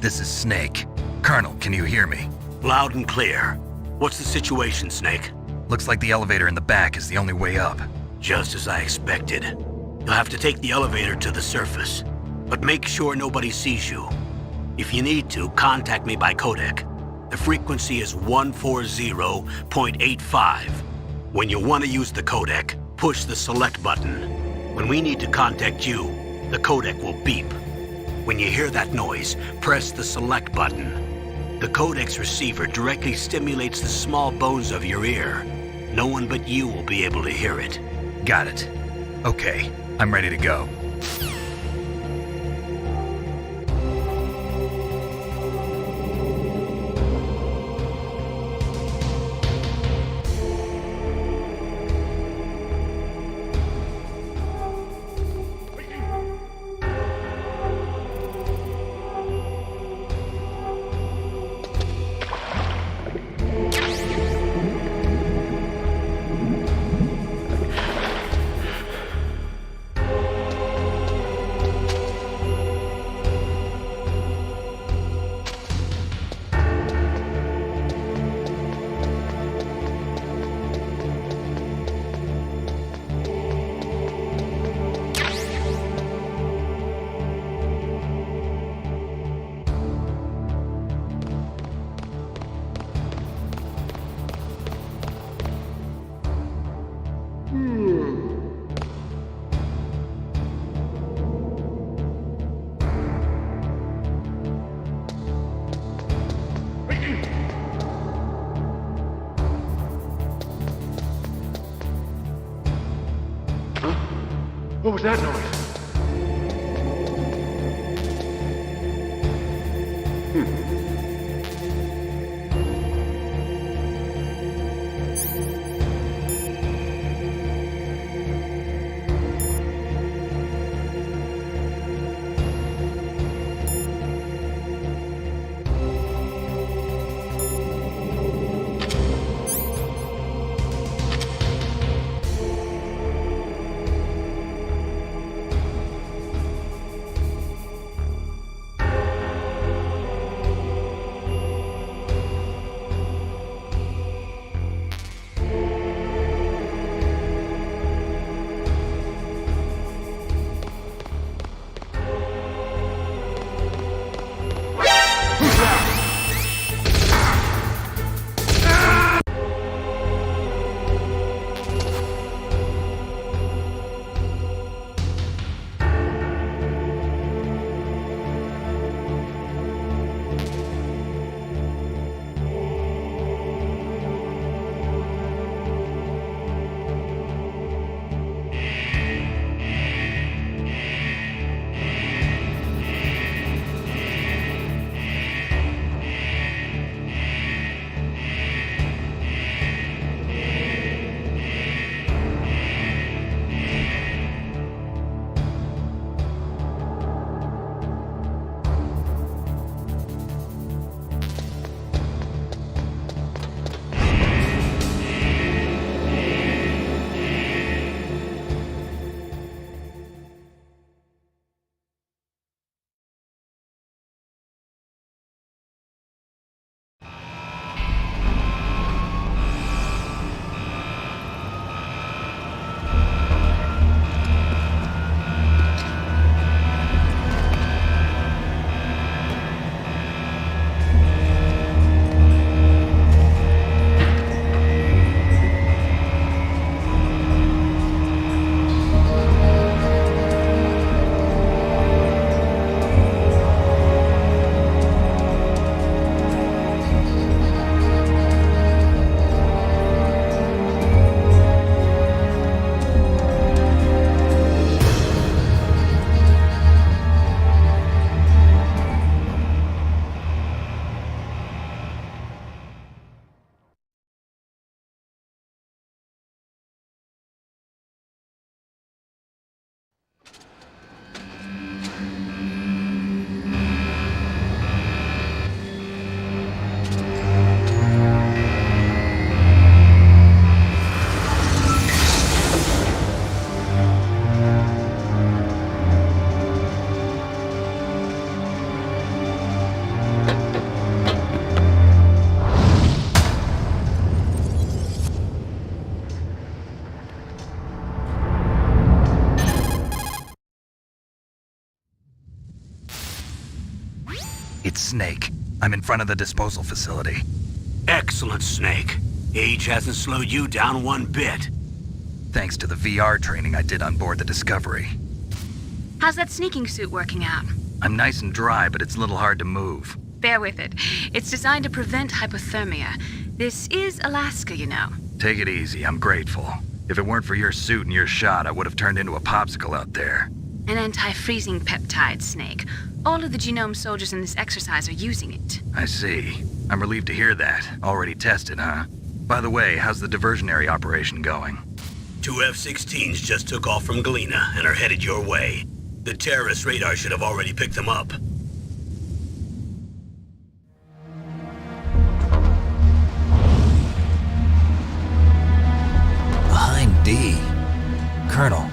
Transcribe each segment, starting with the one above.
This is Snake. Colonel, can you hear me? Loud and clear. What's the situation, Snake? Looks like the elevator in the back is the only way up. Just as I expected. You'll have to take the elevator to the surface. But make sure nobody sees you. If you need to, contact me by codec. The frequency is 140.85. When you want to use the codec, push the select button. When we need to contact you, the codec will beep. When you hear that noise, press the select button. The codec's receiver directly stimulates the small bones of your ear. No one but you will be able to hear it. Got it. Okay, I'm ready to go. What was that noise? Snake. I'm in front of the disposal facility. Excellent, Snake. Age hasn't slowed you down one bit. Thanks to the VR training I did on board the Discovery. How's that sneaking suit working out? I'm nice and dry, but it's a little hard to move. Bear with it. It's designed to prevent hypothermia. This is Alaska, you know. Take it easy, I'm grateful. If it weren't for your suit and your shot, I would have turned into a popsicle out there. An anti-freezing peptide, Snake. All of the genome soldiers in this exercise are using it. I see. I'm relieved to hear that. Already tested, huh? By the way, how's the diversionary operation going? 2 F-16s just took off from Galena and are headed your way. The terrorist radar should have already picked them up. Behind D. Colonel,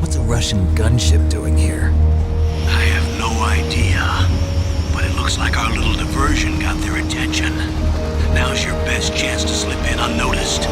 what's a Russian gunship doing here? I have no idea, but it looks like our little diversion got their attention. Now's your best chance to slip in unnoticed.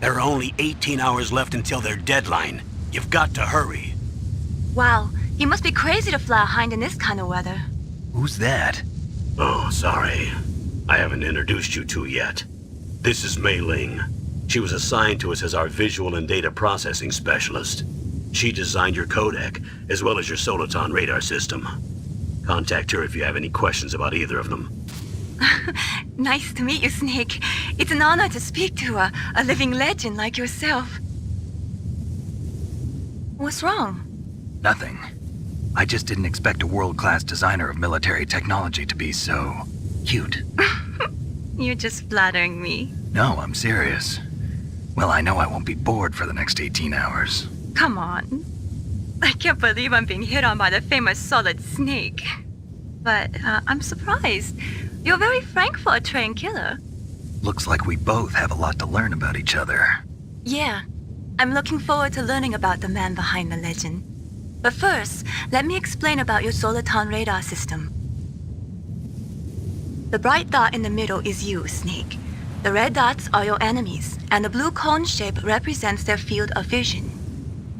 There are only 18 hours left until their deadline. You've got to hurry. Wow, you must be crazy to fly a hind in this kind of weather. Who's that? Oh, sorry. I haven't introduced you to yet. This is Mei Ling. She was assigned to us as our visual and data processing specialist. She designed your codec, as well as your Soliton radar system. Contact her if you have any questions about either of them. Nice to meet you, Snake. It's an honor to speak to a living legend like yourself. What's wrong? Nothing. I just didn't expect a world-class designer of military technology to be so cute. You're just flattering me. No, I'm serious. Well, I know I won't be bored for the next 18 hours. Come on. I can't believe I'm being hit on by the famous Solid Snake. But I'm surprised. You're very frank for a trained killer. Looks like we both have a lot to learn about each other. Yeah. I'm looking forward to learning about the man behind the legend. But first, let me explain about your Soliton radar system. The bright dot in the middle is you, Snake. The red dots are your enemies, and the blue cone shape represents their field of vision.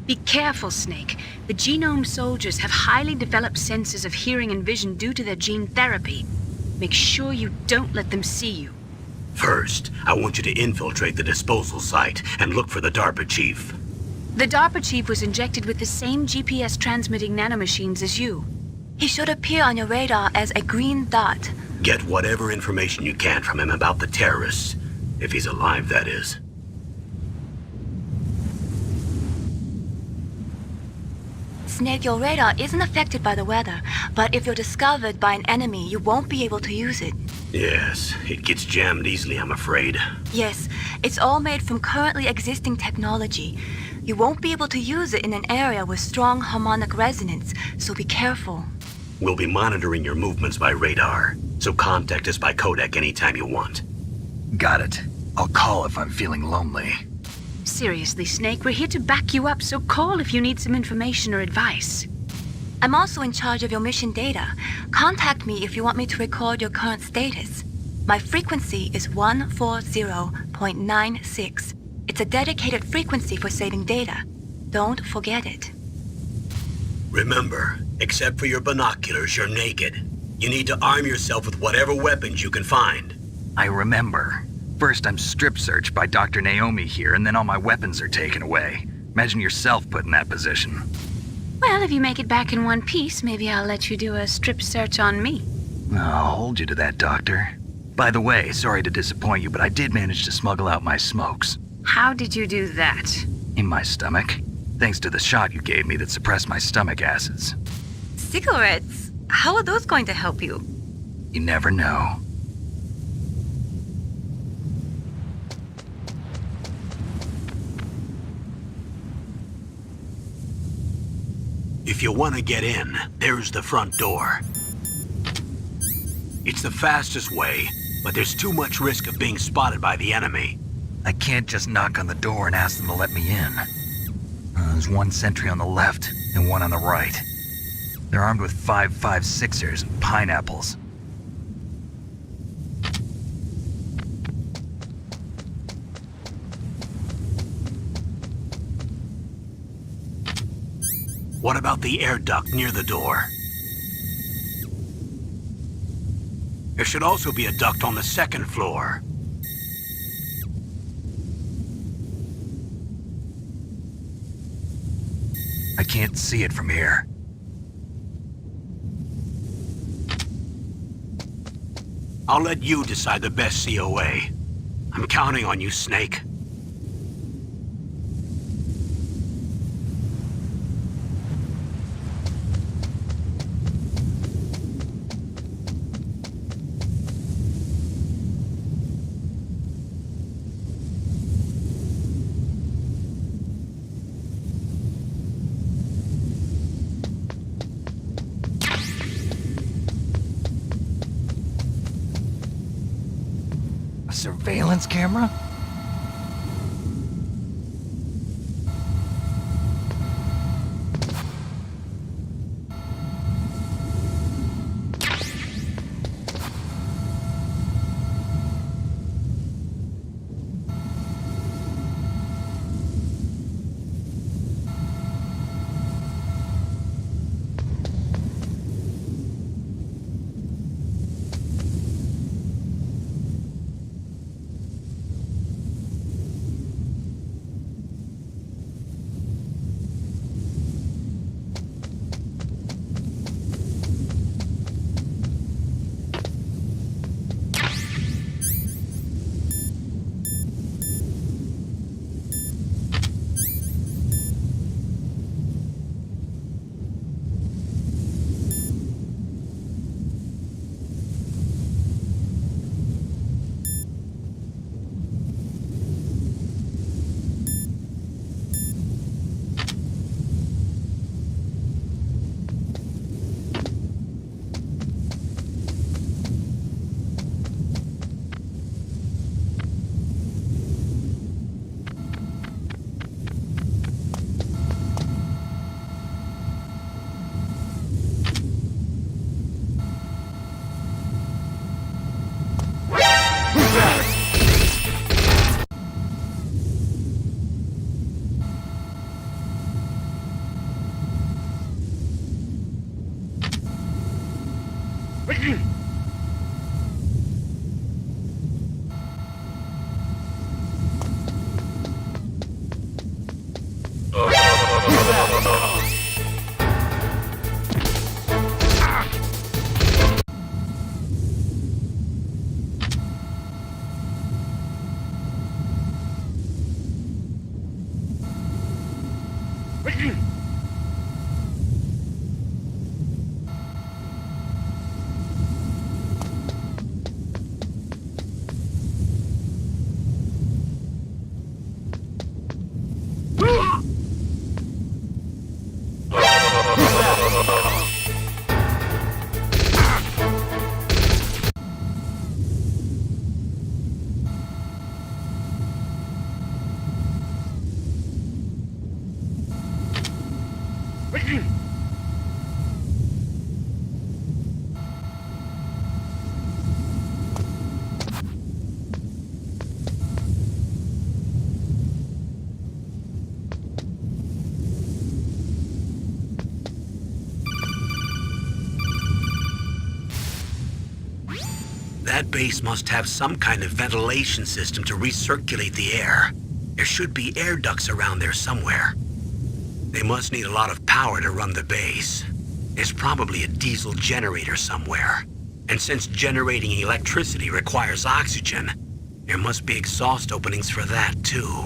Be careful, Snake. The genome soldiers have highly developed senses of hearing and vision due to their gene therapy. Make sure you don't let them see you. First, I want you to infiltrate the disposal site and look for the DARPA chief. The DARPA chief was injected with the same GPS transmitting nanomachines as you. He should appear on your radar as a green dot. Get whatever information you can from him about the terrorists. If he's alive, that is. Snake, your radar isn't affected by the weather, but if you're discovered by an enemy, you won't be able to use it. Yes, it gets jammed easily, I'm afraid. Yes, it's all made from currently existing technology. You won't be able to use it in an area with strong harmonic resonance, so be careful. We'll be monitoring your movements by radar, so contact us by codec anytime you want. Got it. I'll call if I'm feeling lonely. Seriously, Snake, we're here to back you up, so call if you need some information or advice. I'm also in charge of your mission data. Contact me if you want me to record your current status. My frequency is 140.96. It's a dedicated frequency for saving data. Don't forget it. Remember, except for your binoculars, you're naked. You need to arm yourself with whatever weapons you can find. I remember. First, I'm strip searched by Dr. Naomi here, and then all my weapons are taken away. Imagine yourself put in that position. Well, if you make it back in one piece, maybe I'll let you do a strip search on me. I'll hold you to that, Doctor. By the way, sorry to disappoint you, but I did manage to smuggle out my smokes. How did you do that? In my stomach. Thanks to the shot you gave me that suppressed my stomach acids. Cigarettes? How are those going to help you? You never know. If you want to get in, there's the front door. It's the fastest way, but there's too much risk of being spotted by the enemy. I can't just knock on the door and ask them to let me in. There's one sentry on the left and one on the right. They're armed with 5.56ers and pineapples. What about the air duct near the door? There should also be a duct on the second floor. I can't see it from here. I'll let you decide the best COA. I'm counting on you, Snake. Surveillance camera? That base must have some kind of ventilation system to recirculate the air. There should be air ducts around there somewhere. They must need a lot of power to run the base. There's probably a diesel generator somewhere. And since generating electricity requires oxygen, there must be exhaust openings for that too.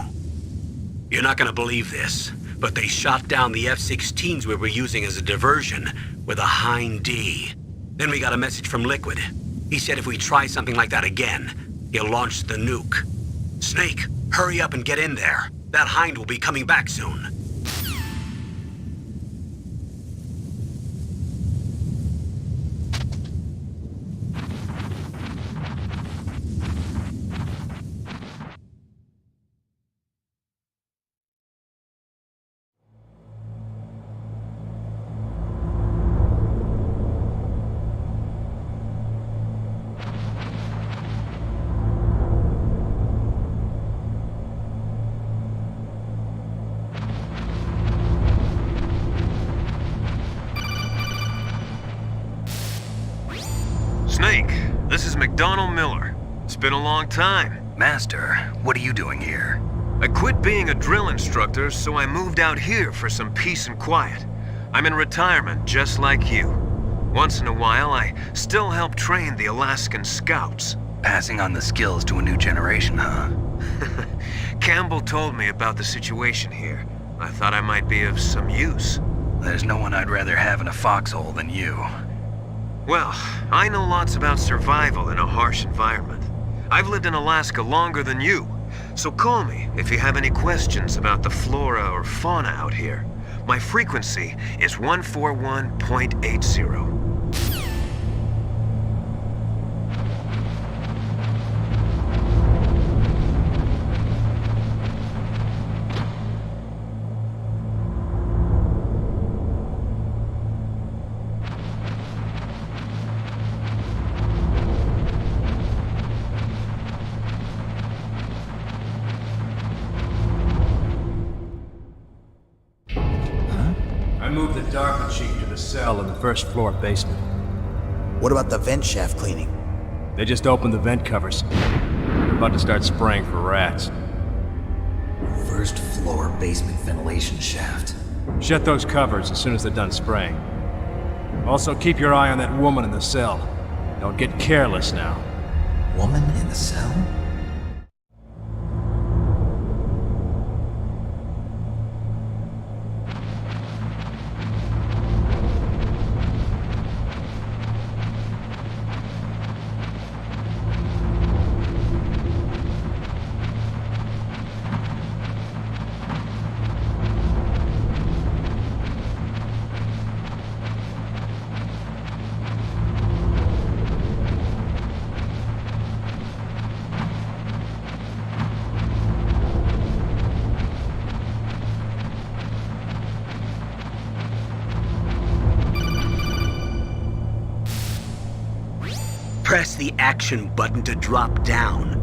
You're not gonna believe this, but they shot down the F-16s we were using as a diversion with a Hind D. Then we got a message from Liquid. He said if we try something like that again, he'll launch the nuke. Snake, hurry up and get in there. That Hind will be coming back soon. Snake, this is McDonald Miller. It's been a long time. Master, what are you doing here? I quit being a drill instructor, so I moved out here for some peace and quiet. I'm in retirement, just like you. Once in a while, I still help train the Alaskan Scouts. Passing on the skills to a new generation, huh? Campbell told me about the situation here. I thought I might be of some use. There's no one I'd rather have in a foxhole than you. Well, I know lots about survival in a harsh environment. I've lived in Alaska longer than you, so call me if you have any questions about the flora or fauna out here. My frequency is 141.80. I moved the darker cheek to the cell in the first floor basement. What about the vent shaft cleaning? They just opened the vent covers. They're about to start spraying for rats. First floor basement ventilation shaft. Shut those covers as soon as they're done spraying. Also, keep your eye on that woman in the cell. Don't get careless now. Woman in the cell? Press the action button to drop down.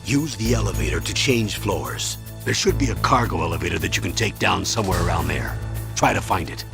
Use the elevator to change floors. There should be a cargo elevator that you can take down somewhere around there. Try to find it.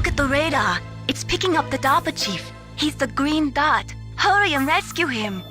Look at the radar. It's picking up the DARPA chief. He's the green dot. Hurry and rescue him.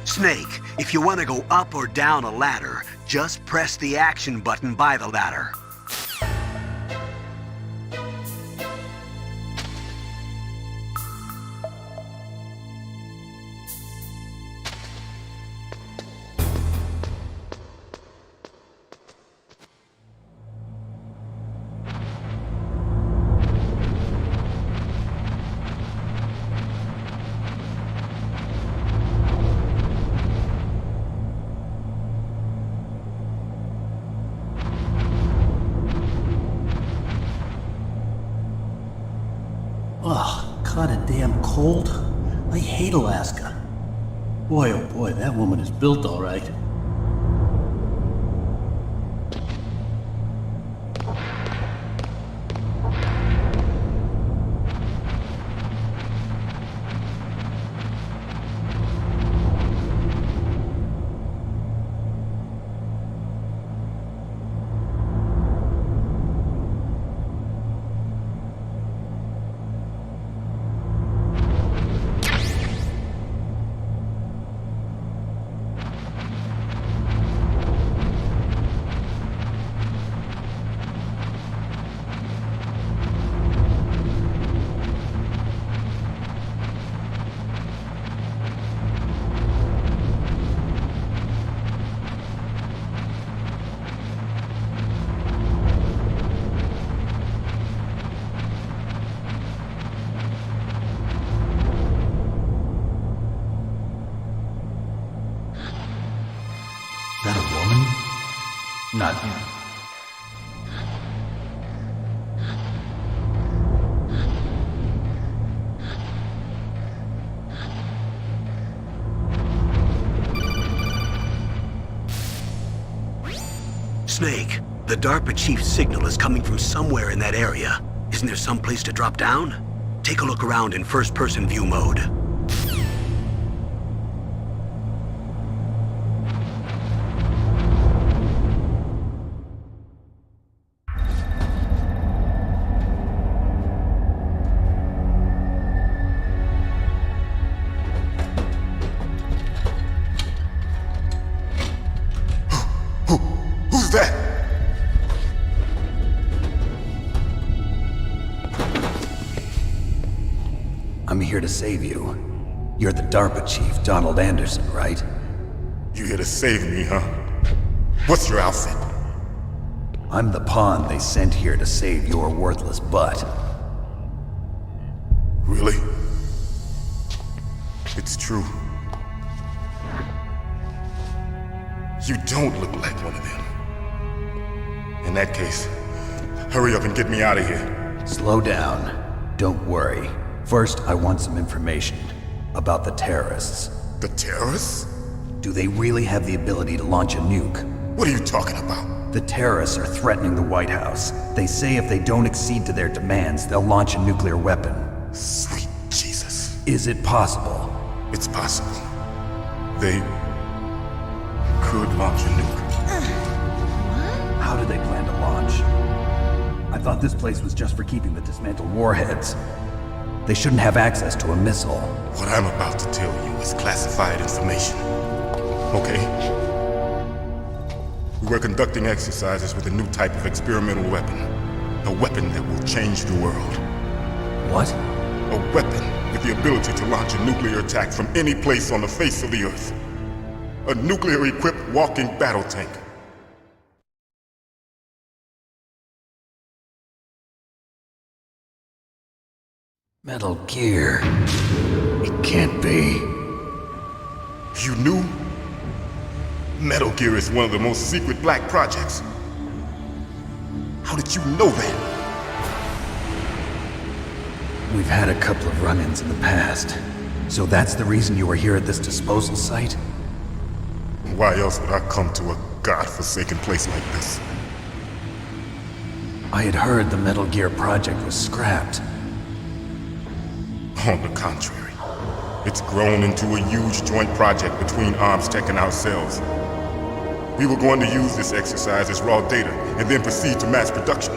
Snake, if you want to go up or down a ladder, just press the action button by the ladder. Ugh, kinda damn cold. I hate Alaska. Boy, oh boy, that woman is built all right. That a woman? Not him. Snake, the DARPA chief's signal is coming from somewhere in that area. Isn't there some place to drop down? Take a look around in first-person view mode. Who's that? I'm here to save you. You're the DARPA chief, Donald Anderson, right? You here to save me, huh? What's your outfit? I'm the pawn they sent here to save your worthless butt. Really? It's true. You don't look like one of them. In that case, hurry up and get me out of here. Slow down. Don't worry. First, I want some information about the terrorists. The terrorists? Do they really have the ability to launch a nuke? What are you talking about? The terrorists are threatening the White House. They say if they don't accede to their demands, they'll launch a nuclear weapon. Sweet Jesus. Is it possible? It's possible. They could launch a nuke. How do they plan to launch? I thought this place was just for keeping the dismantled warheads. They shouldn't have access to a missile. What I'm about to tell you is classified information. Okay? We were conducting exercises with a new type of experimental weapon. A weapon that will change the world. What? A weapon with the ability to launch a nuclear attack from any place on the face of the Earth. A nuclear-equipped walking battle tank. Metal Gear. It can't be. You knew? Metal Gear is one of the most secret black projects. How did you know that? We've had a couple of run-ins in the past. So that's the reason you were here at this disposal site? Why else would I come to a godforsaken place like this? I had heard the Metal Gear project was scrapped. On the contrary, it's grown into a huge joint project between ArmsTech and ourselves. We were going to use this exercise as raw data and then proceed to mass production.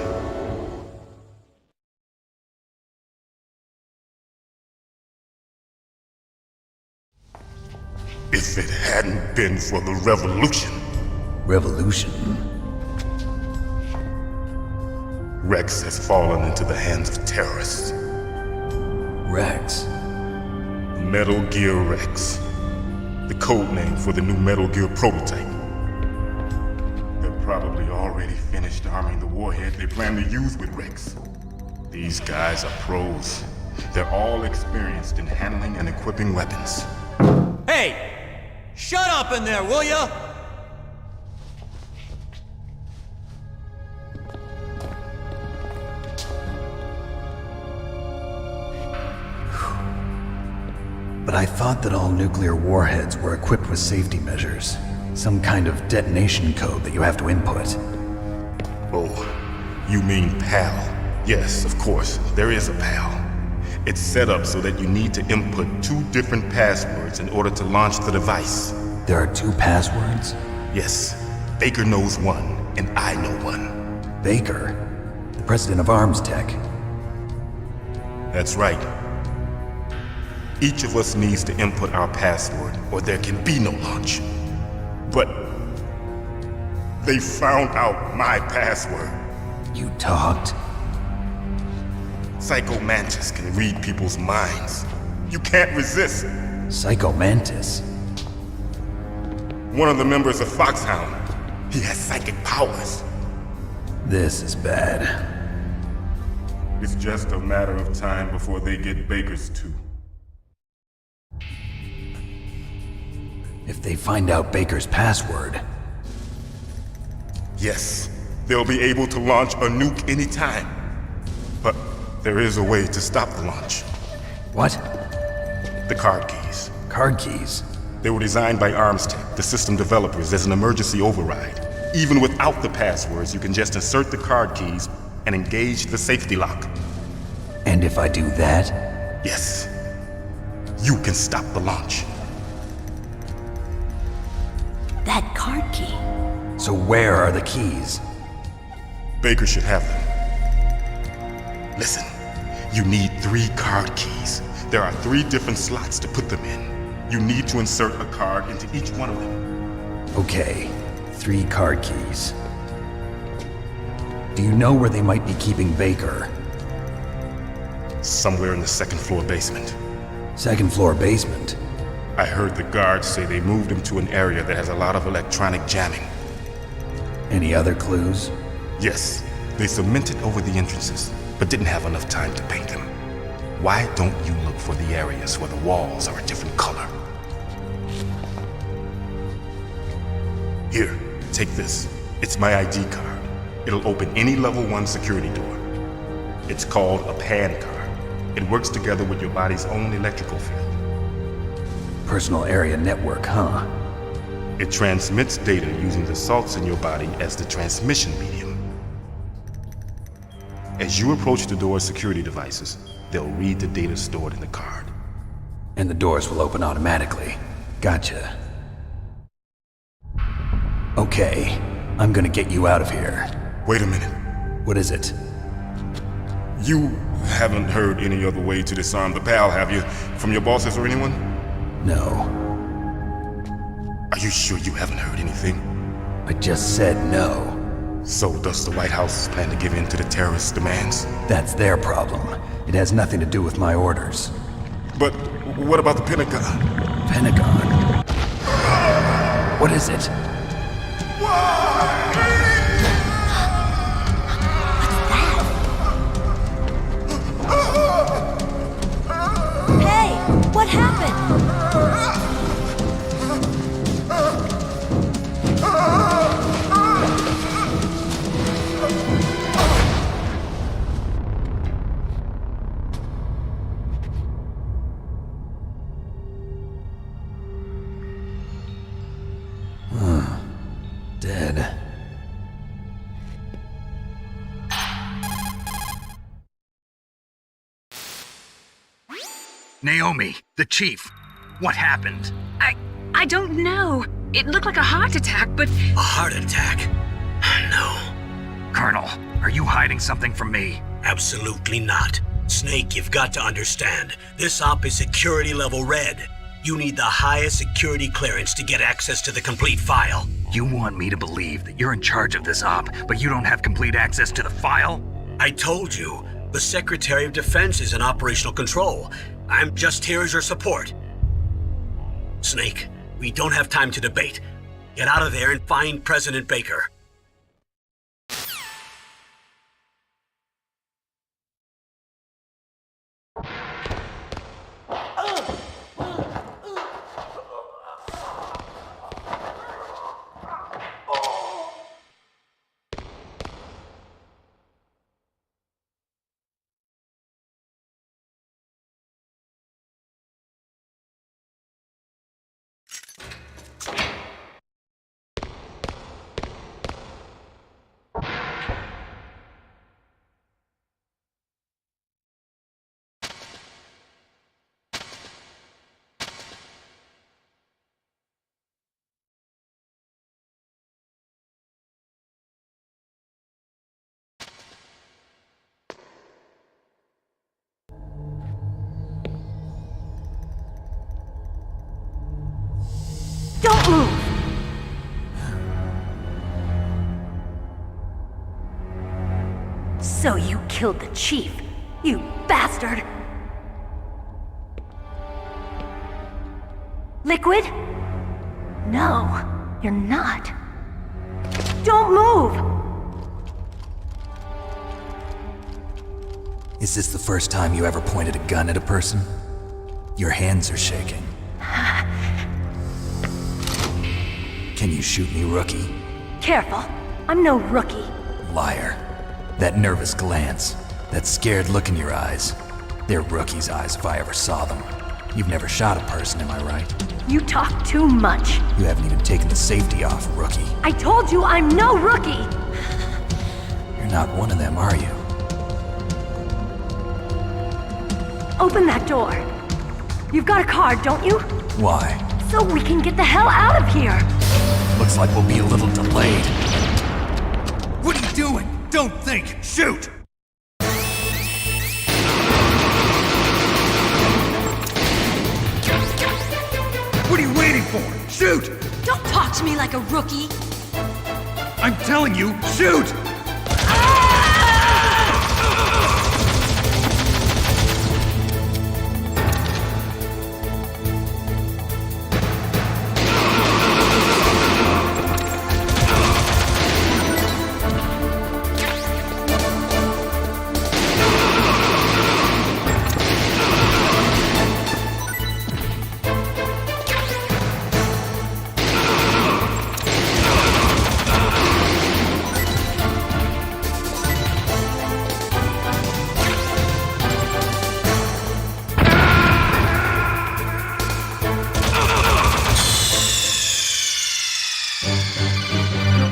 If it hadn't been for the revolution. Revolution? Rex has fallen into the hands of terrorists. Rex? Metal Gear Rex. The code name for the new Metal Gear prototype. They're probably already finished arming the warhead they plan to use with Rex. These guys are pros. They're all experienced in handling and equipping weapons. Hey! Shut up in there, will ya? But I thought that all nuclear warheads were equipped with safety measures. Some kind of detonation code that you have to input. Oh, you mean PAL? Yes, of course, there is a PAL. It's set up so that you need to input 2 different passwords in order to launch the device. There are 2 passwords? Yes, Baker knows one, and I know one. Baker? The president of ArmsTech? That's right. Each of us needs to input our password, or there can be no launch. But they found out my password. You talked? Psycho Mantis can read people's minds. You can't resist. Psycho Mantis? One of the members of Foxhound. He has psychic powers. This is bad. It's just a matter of time before they get Baker's too. If they find out Baker's password... Yes, they'll be able to launch a nuke anytime. But there is a way to stop the launch. What? The card keys. Card keys? They were designed by ArmsTech, the system developers, as an emergency override. Even without the passwords, you can just insert the card keys and engage the safety lock. And if I do that? Yes. You can stop the launch. That card key. So where are the keys? Baker should have them. Listen, you need 3 card keys. There are 3 different slots to put them in. You need to insert a card into each one of them. Okay, 3 card keys. Do you know where they might be keeping Baker? Somewhere in the 2nd floor basement. 2nd floor basement? I heard the guards say they moved him to an area that has a lot of electronic jamming. Any other clues? Yes, they cemented over the entrances, but didn't have enough time to paint them. Why don't you look for the areas where the walls are a different color? Here, take this. It's my ID card. It'll open any level 1 security door. It's called a PAN card. It works together with your body's own electrical field. Personal area network, huh? It transmits data using the salts in your body as the transmission medium. As you approach the door's security devices, they'll read the data stored in the card. And the doors will open automatically. Gotcha. Okay, I'm gonna get you out of here. Wait a minute. What is it? You haven't heard any other way to disarm the PAL, have you? From your bosses or anyone? No. Are you sure you haven't heard anything? I just said no. So does the White House plan to give in to the terrorists' demands? That's their problem. It has nothing to do with my orders. But what about the Pentagon? Pentagon? What is it? Naomi, the chief. What happened? I don't know. It looked like a heart attack, but... A heart attack? No. Colonel, are you hiding something from me? Absolutely not. Snake, you've got to understand. This op is security level red. You need the highest security clearance to get access to the complete file. You want me to believe that you're in charge of this op, but you don't have complete access to the file? I told you, the Secretary of Defense is in operational control. I'm just here as your support. Snake, we don't have time to debate. Get out of there and find President Baker. Don't move! So you killed the chief, you bastard! Liquid? No, you're not. Don't move! Is this the first time you ever pointed a gun at a person? Your hands are shaking. Can you shoot me, rookie? Careful, I'm no rookie. Liar. That nervous glance, that scared look in your eyes. They're rookie's eyes if I ever saw them. You've never shot a person, am I right? You talk too much. You haven't even taken the safety off, rookie. I told you I'm no rookie! You're not one of them, are you? Open that door. You've got a card, don't you? Why? So we can get the hell out of here! Looks like we'll be a little delayed. What are you doing? Don't think! Shoot! What are you waiting for? Shoot! Don't talk to me like a rookie! I'm telling you, shoot!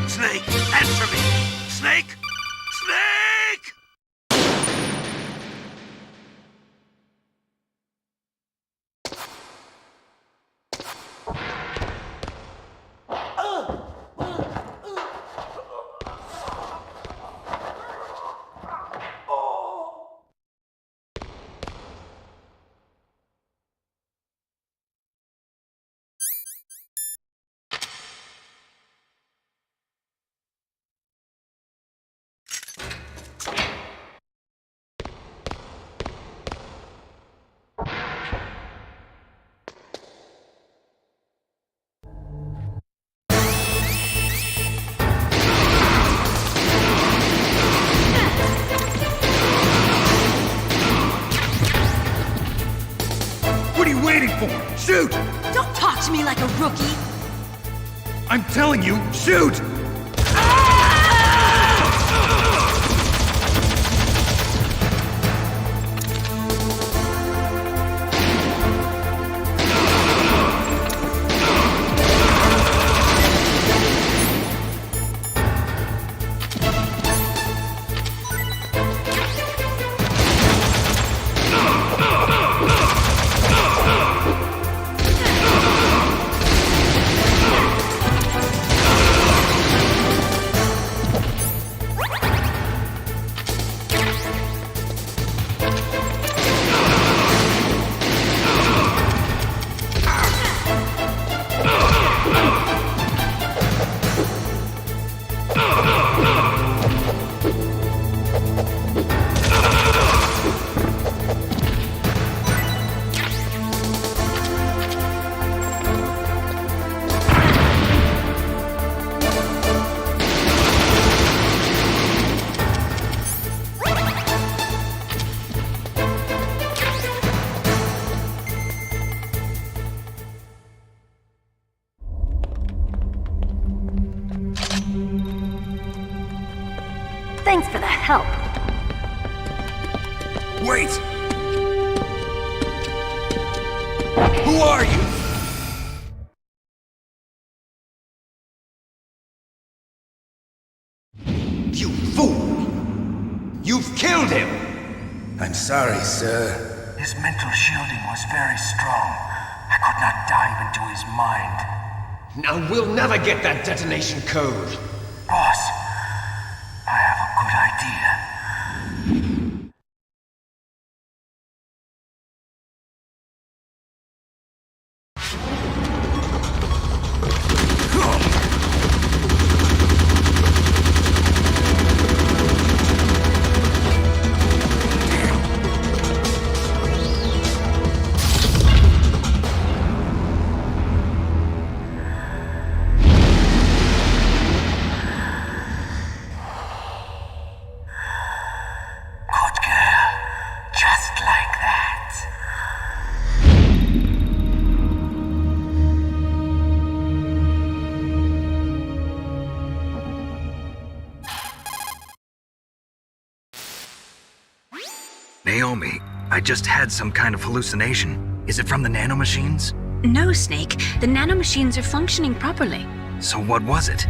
Snake, answer me! Snake! Snake! What are you waiting for? Shoot! Don't talk to me like a rookie! I'm telling you, shoot! Thanks for the help. Wait! Who are you? You fool! You've killed him! I'm sorry, sir. His mental shielding was very strong. I could not dive into his mind. Now we'll never get that detonation code. Boss, I have a good idea. Naomi, I just had some kind of hallucination. Is it from the nanomachines? No, Snake. The nanomachines are functioning properly. So what was it?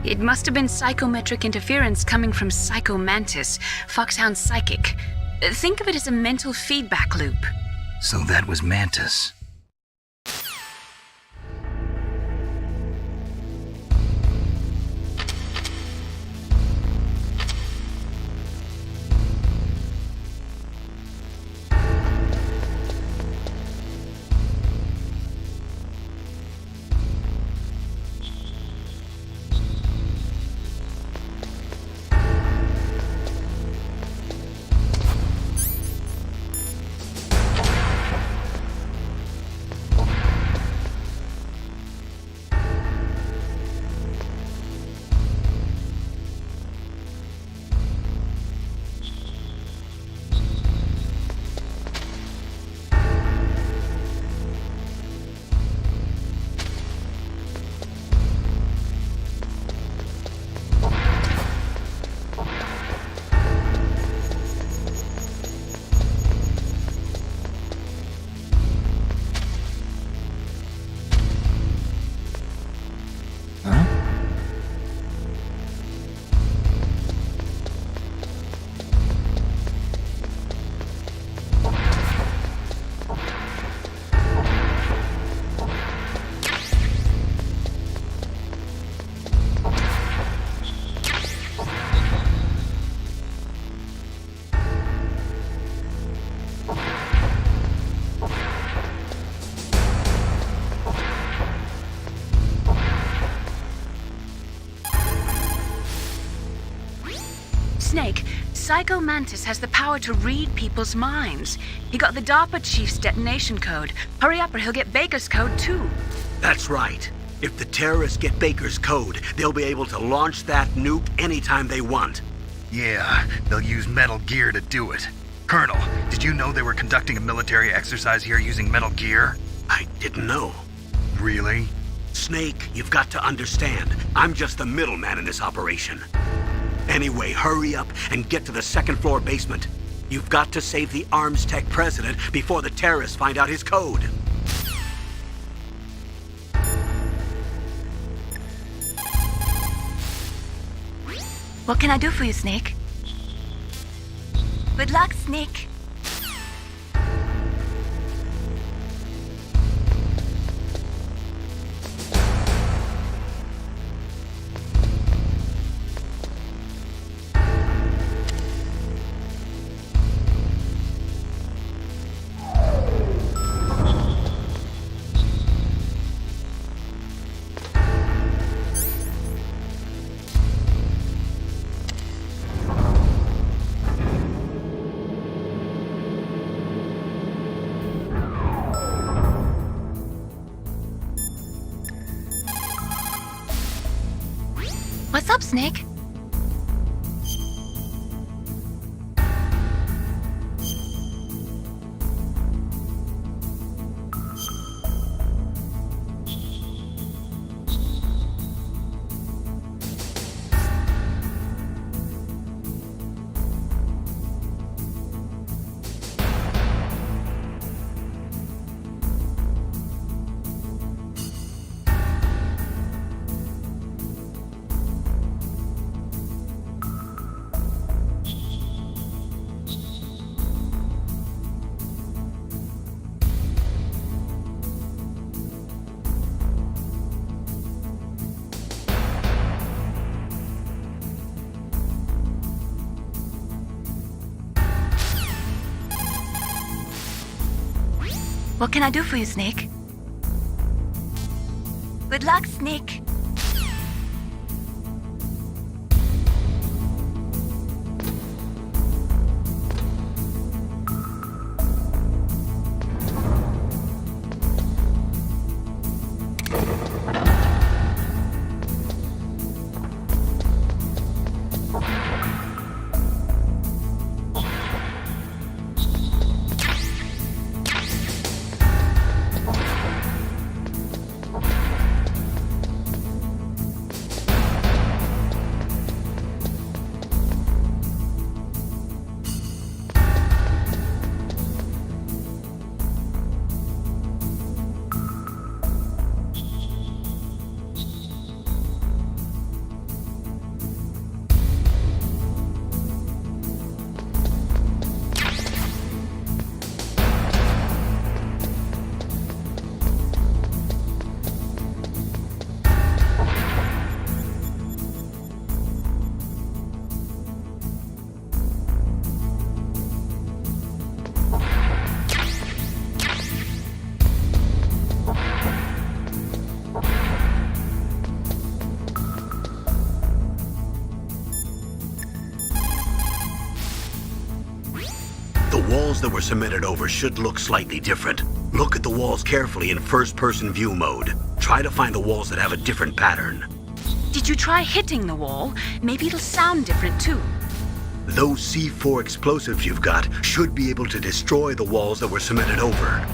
It must have been psychometric interference coming from Psycho Mantis, Foxhound's psychic. Think of it as a mental feedback loop. So that was Mantis. Snake, Psycho Mantis has the power to read people's minds. He got the DARPA chief's detonation code. Hurry up or he'll get Baker's code too. That's right. If the terrorists get Baker's code, they'll be able to launch that nuke anytime they want. Yeah, they'll use Metal Gear to do it. Colonel, did you know they were conducting a military exercise here using Metal Gear? I didn't know. Really? Snake, you've got to understand. I'm just the middleman in this operation. Anyway, hurry up and get to the second-floor basement. You've got to save the Arms Tech president before the terrorists find out his code. What can I do for you, Snake? Good luck, Snake. What's up, Snake? What can I do for you, Snake? Good luck, Snake. The walls that were cemented over should look slightly different. Look at the walls carefully in first-person view mode. Try to find the walls that have a different pattern. Did you try hitting the wall? Maybe it'll sound different too. Those C4 explosives you've got should be able to destroy the walls that were cemented over.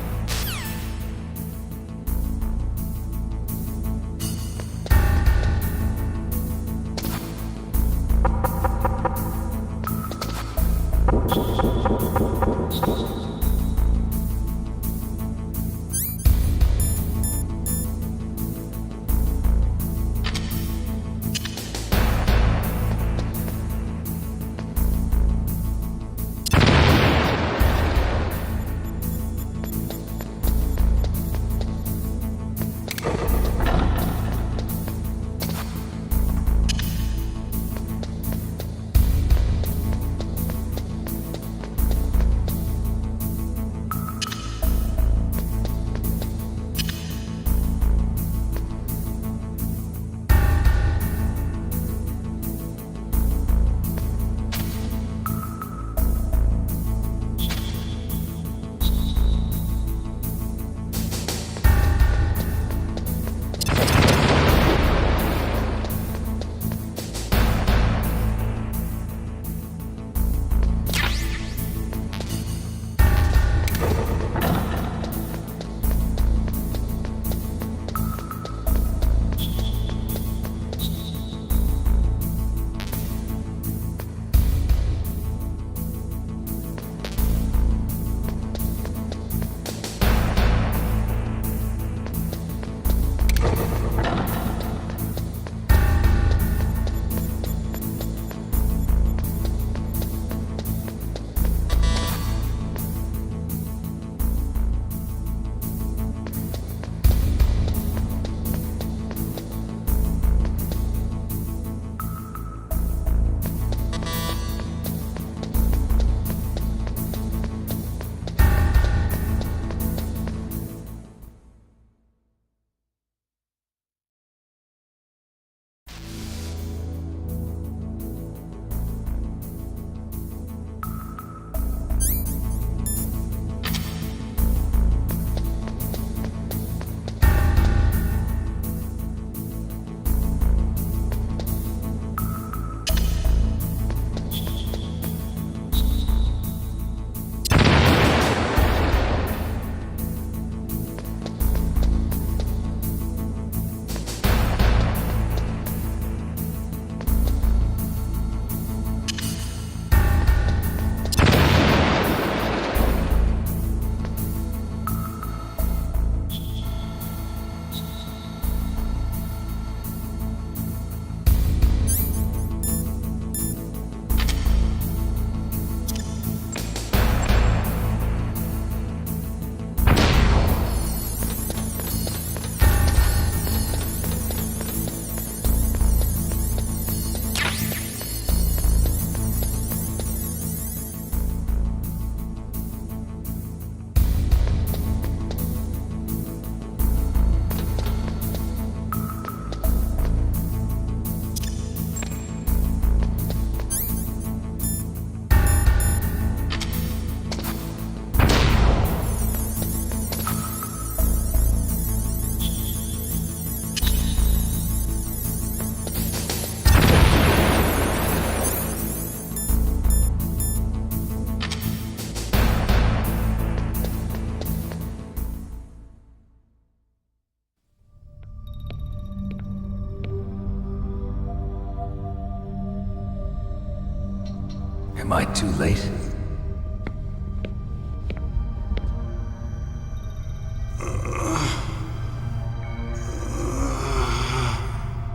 Am I too late?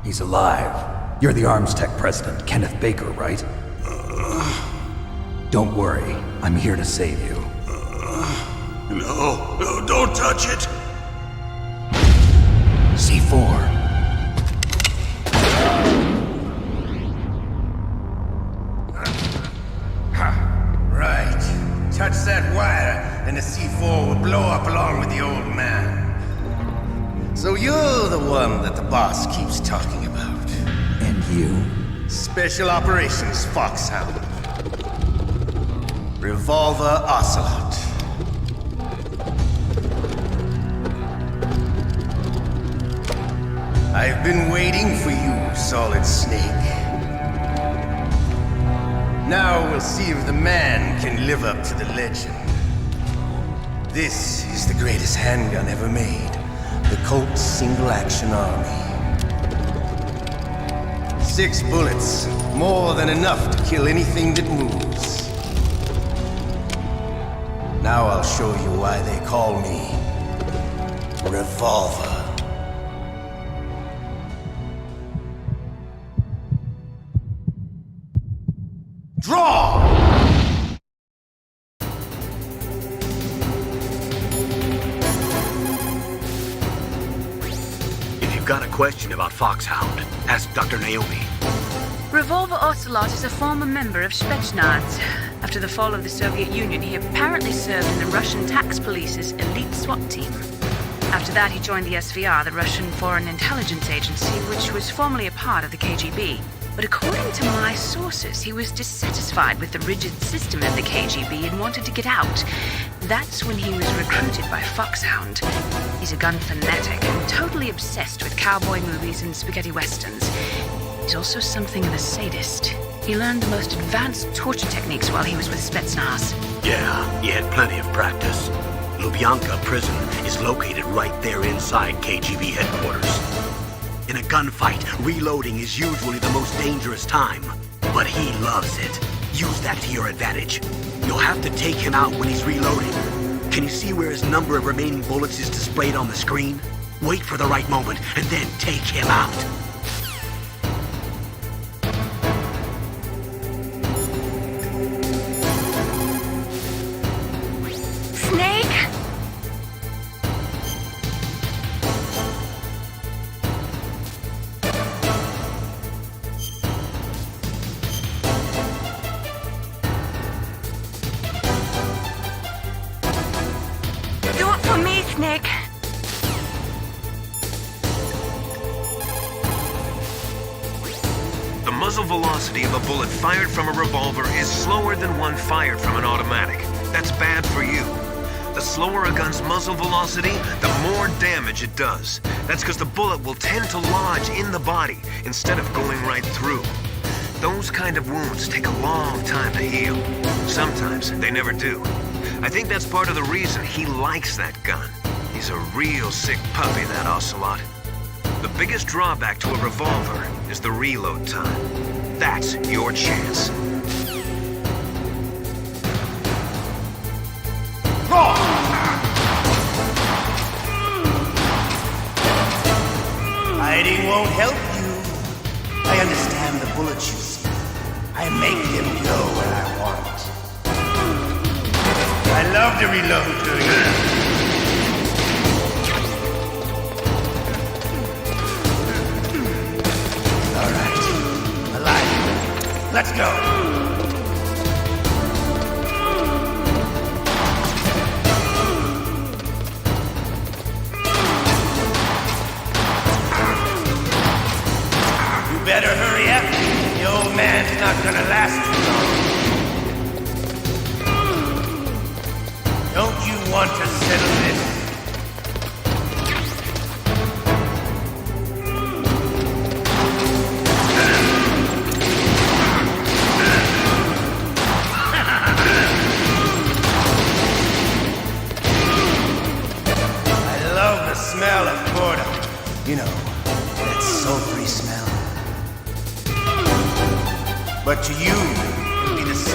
He's alive. You're the Arms Tech president, Kenneth Baker, right? Don't worry. I'm here to save you. No, don't touch it! C4. Right. Touch that wire, and the C4 will blow up along with the old man. So you're the one that the boss keeps talking about. And you? Special Operations Foxhound. Revolver Ocelot. I've been waiting for you, Solid Snake. Now we'll see if the man can live up to the legend. This is the greatest handgun ever made. The Colt's Single Action Army. 6 bullets, more than enough to kill anything that moves. Now I'll show you why they call me Revolver. Draw! If you've got a question about Foxhound, ask Dr. Naomi. Revolver Ocelot is a former member of Spetsnaz. After the fall of the Soviet Union, he apparently served in the Russian tax police's elite SWAT team. After that, he joined the SVR, the Russian Foreign Intelligence Agency, which was formerly a part of the KGB. But according to my sources, he was dissatisfied with the rigid system of the KGB and wanted to get out. That's when he was recruited by Foxhound. He's a gun fanatic and totally obsessed with cowboy movies and spaghetti westerns. He's also something of a sadist. He learned the most advanced torture techniques while he was with Spetsnaz. Yeah, he had plenty of practice. Lubyanka prison is located right there inside KGB headquarters. In a gunfight, reloading is usually the most dangerous time. But he loves it. Use that to your advantage. You'll have to take him out when he's reloading. Can you see where his number of remaining bullets is displayed on the screen? Wait for the right moment, and then take him out. Snake? Do it for me, Snake. The muzzle velocity of a bullet fired from a revolver is slower than one fired from an automatic. That's bad for you. The slower a gun's muzzle velocity, the more damage it does. That's because the bullet will tend to lodge in the body instead of going right through. Those kind of wounds take a long time to heal. Sometimes they never do. I think that's part of the reason he likes that gun. He's a real sick puppy, that Ocelot. The biggest drawback to a revolver is the reload time. That's your chance. Hiding won't help you. I understand the bullets you see. I make them go where I want. I love to reload, do you? All right. Alive. Let's go. Better hurry up. The old man's not gonna last too long. Don't you want to settle this?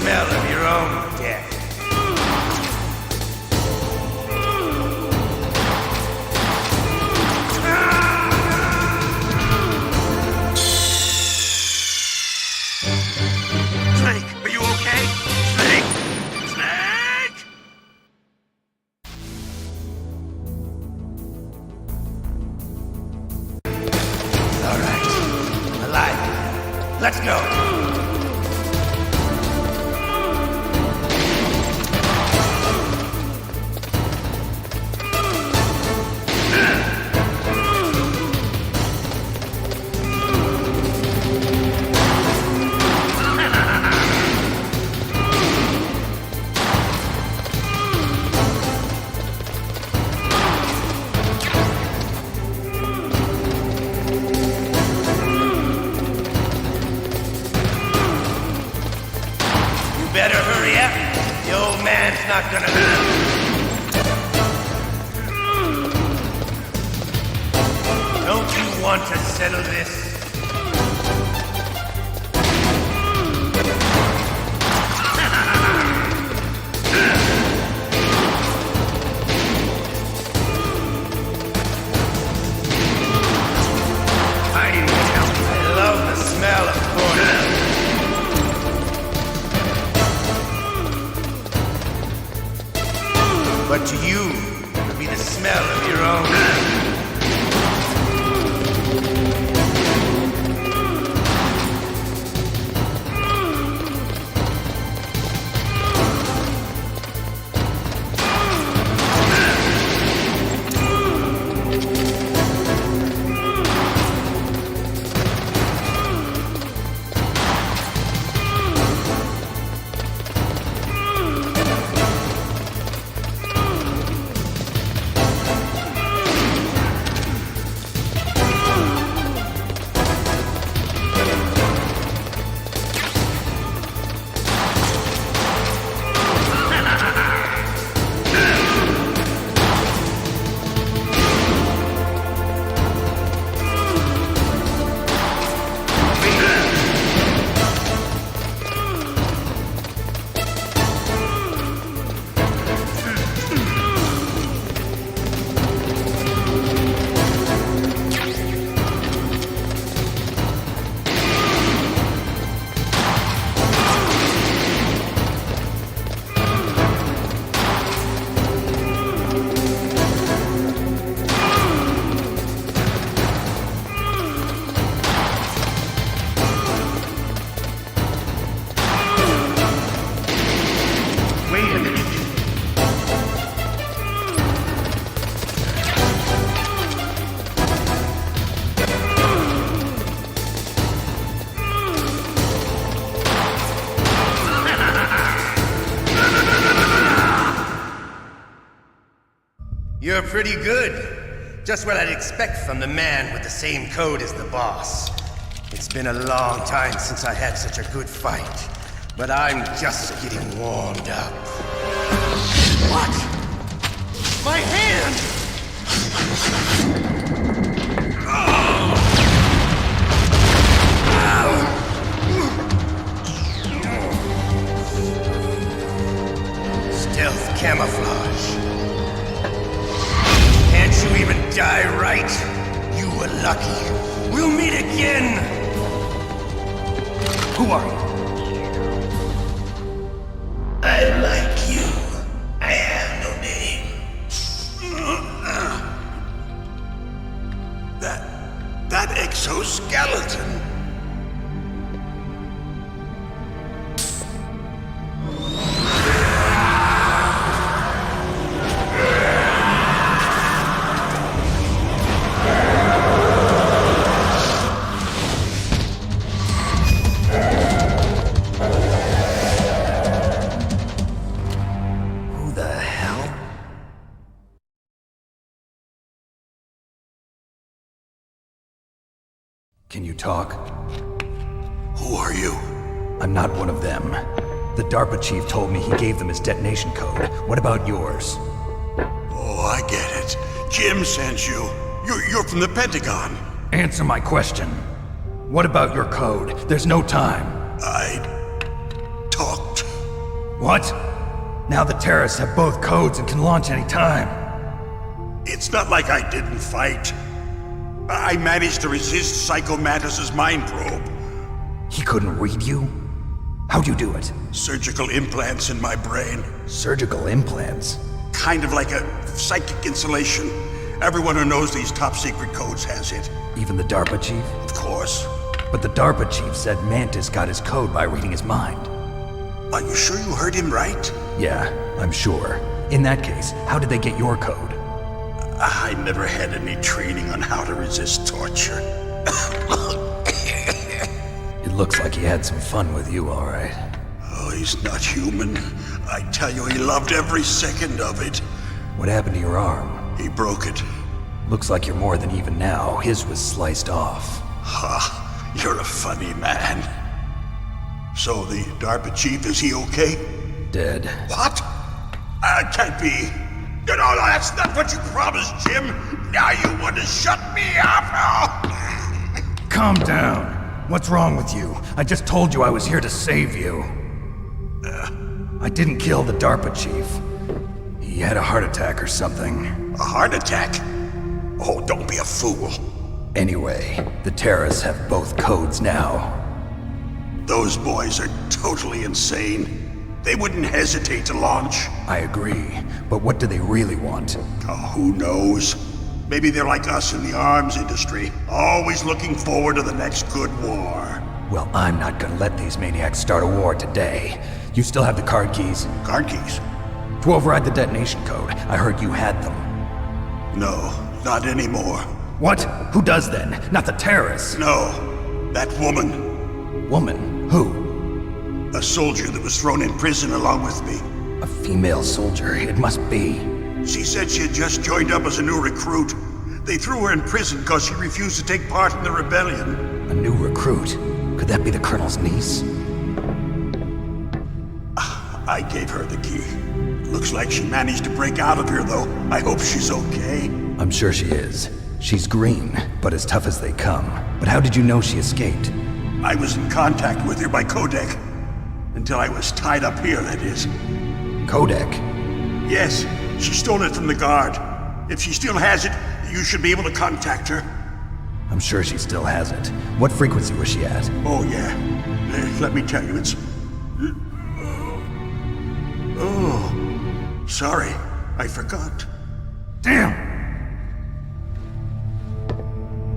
smell of your own death. Snake, are you okay? Snake! Snake! All right. Alive. Let's go. Better hurry up. The old man's not gonna live. Don't you want to settle this? I love the smell of corn. But to you, it'll be the smell of your own. You're pretty good. Just what I'd expect from the man with the same code as the boss. It's been a long time since I had such a good fight, but I'm just getting warmed up. What? My hand! Stealth camouflage. Can't you even die right? You were lucky. We'll meet again! Who are you? I like you. I have no name. That exoskeleton. Can you talk? Who are you? I'm not one of them. The DARPA chief told me he gave them his detonation code. What about yours? Oh, I get it. Jim sent you. You're from the Pentagon. Answer my question. What about your code? There's no time. I talked What? Now the terrorists have both codes and can launch any time. It's not like I didn't fight. I managed to resist Psycho Mantis's mind probe. He couldn't read you? How'd you do it? Surgical implants in my brain. Surgical implants? Kind of like a psychic insulation. Everyone who knows these top secret codes has it. Even the DARPA chief? Of course. But the DARPA chief said Mantis got his code by reading his mind. Are you sure you heard him right? Yeah, I'm sure. In that case, how did they get your code? I never had any training on how to resist torture. It looks like he had some fun with you, all right. Oh, he's not human. I tell you, he loved every second of it. What happened to your arm? He broke it. Looks like you're more than even now. His was sliced off. Ha, you're a funny man. So the DARPA chief, is he okay? Dead. What? Can't be. No, that's not what you promised, Jim. Now you want to shut me up? Calm down. What's wrong with you? I just told you I was here to save you. I didn't kill the DARPA chief. He had a heart attack or something. A heart attack? Oh, don't be a fool. Anyway, the terrorists have both codes now. Those boys are totally insane. They wouldn't hesitate to launch. I agree, but what do they really want? Oh, who knows? Maybe they're like us in the arms industry, always looking forward to the next good war. Well, I'm not gonna let these maniacs start a war today. You still have the card keys? Card keys? To override the detonation code. I heard you had them. No, not anymore. What? Who does then? Not the terrorists? No, that woman. Woman? Who? A soldier that was thrown in prison along with me. A female soldier, it must be. She said she had just joined up as a new recruit. They threw her in prison because she refused to take part in the rebellion. A new recruit? Could that be the Colonel's niece? I gave her the key. Looks like she managed to break out of here, though. I hope she's okay. I'm sure she is. She's green, but as tough as they come. But how did you know she escaped? I was in contact with her by codec. Until I was tied up here, that is. Codec? Yes, she stole it from the guard. If she still has it, you should be able to contact her. I'm sure she still has it. What frequency was she at? Oh, yeah. Let me tell you, it's... Oh, sorry. I forgot. Damn!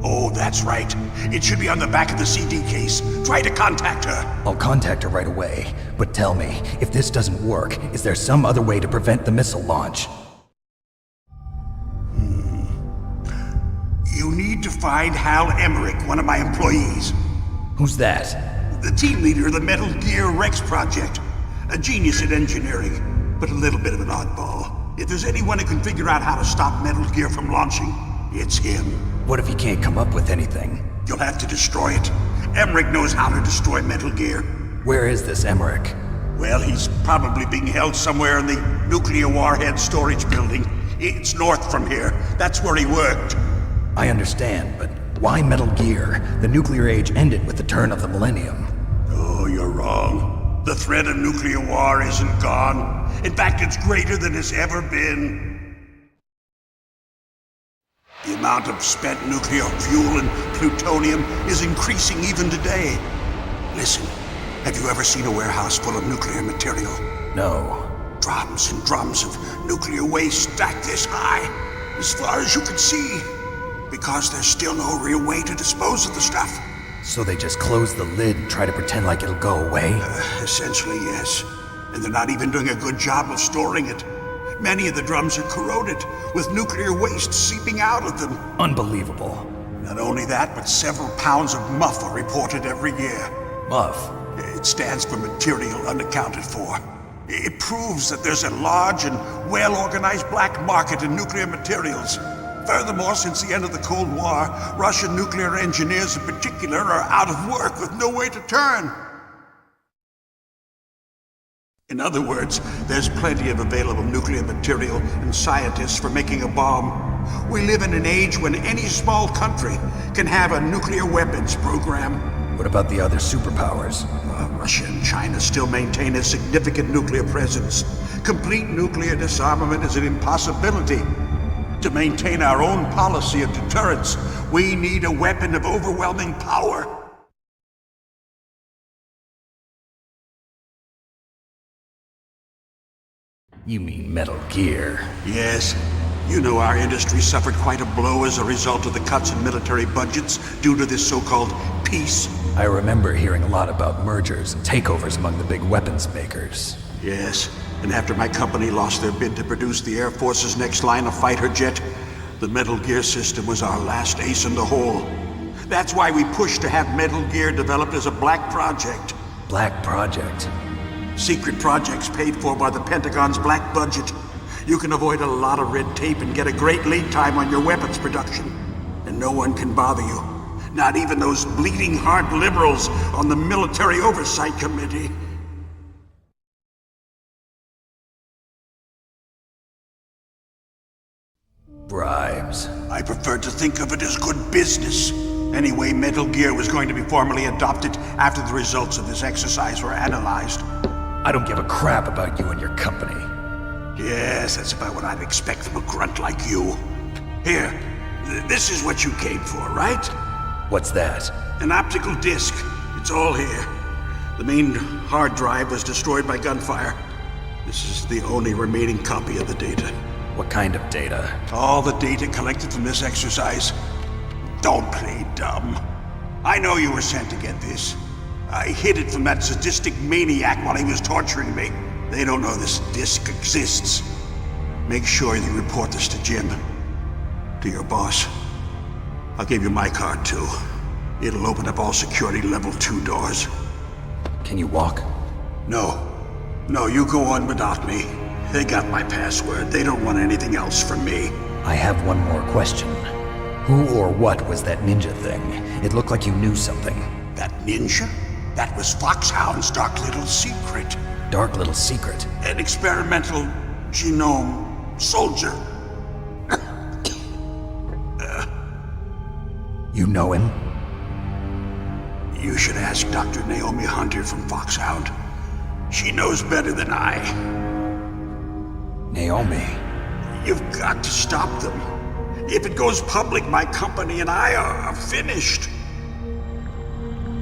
Oh, that's right. It should be on the back of the CD case. Try to contact her. I'll contact her right away. But tell me, if this doesn't work, is there some other way to prevent the missile launch? You need to find Hal Emmerich, one of my employees. Who's that? The team leader of the Metal Gear Rex project. A genius at engineering, but a little bit of an oddball. If there's anyone who can figure out how to stop Metal Gear from launching, it's him. What if he can't come up with anything? You'll have to destroy it. Emmerich knows how to destroy Metal Gear. Where is this Emmerich? Well, he's probably being held somewhere in the nuclear warhead storage building. It's north from here. That's where he worked. I understand, but why Metal Gear? The nuclear age ended with the turn of the millennium. Oh, you're wrong. The threat of nuclear war isn't gone. In fact, it's greater than it's ever been. The amount of spent nuclear fuel and plutonium is increasing even today. Listen, have you ever seen a warehouse full of nuclear material? No. Drums and drums of nuclear waste stacked this high, as far as you can see. Because there's still no real way to dispose of the stuff. So they just close the lid and try to pretend like it'll go away? Essentially, yes. And they're not even doing a good job of storing it. Many of the drums are corroded, with nuclear waste seeping out of them. Unbelievable. Not only that, but several pounds of MUF are reported every year. MUF? It stands for material unaccounted for. It proves that there's a large and well-organized black market in nuclear materials. Furthermore, since the end of the Cold War, Russian nuclear engineers in particular are out of work with no way to turn. In other words, there's plenty of available nuclear material and scientists for making a bomb. We live in an age when any small country can have a nuclear weapons program. What about the other superpowers? Russia and China still maintain a significant nuclear presence. Complete nuclear disarmament is an impossibility. To maintain our own policy of deterrence, we need a weapon of overwhelming power. You mean Metal Gear? Yes. You know our industry suffered quite a blow as a result of the cuts in military budgets due to this so-called peace. I remember hearing a lot about mergers and takeovers among the big weapons makers. Yes, and after my company lost their bid to produce the Air Force's next line of fighter jet, the Metal Gear system was our last ace in the hole. That's why we pushed to have Metal Gear developed as a black project. Black project? Secret projects paid for by the Pentagon's black budget. You can avoid a lot of red tape and get a great lead time on your weapons production. And no one can bother you. Not even those bleeding heart liberals on the Military Oversight Committee. Bribes. I prefer to think of it as good business. Anyway, Metal Gear was going to be formally adopted after the results of this exercise were analyzed. I don't give a crap about you and your company. Yes, that's about what I'd expect from a grunt like you. Here, this is what you came for, right? What's that? An optical disc. It's all here. The main hard drive was destroyed by gunfire. This is the only remaining copy of the data. What kind of data? All the data collected from this exercise. Don't play dumb. I know you were sent to get this. I hid it from that sadistic maniac while he was torturing me. They don't know this disc exists. Make sure you report this to Jim. To your boss. I'll give you my card too. It'll open up all security level 2 doors. Can you walk? No. No, you go on without me. They got my password. They don't want anything else from me. I have one more question. Who or what was that ninja thing? It looked like you knew something. That ninja? That was Foxhound's dark little secret. Dark little secret? An experimental genome soldier. You know him? You should ask Dr. Naomi Hunter from Foxhound. She knows better than I. Naomi? You've got to stop them. If it goes public, my company and I are finished.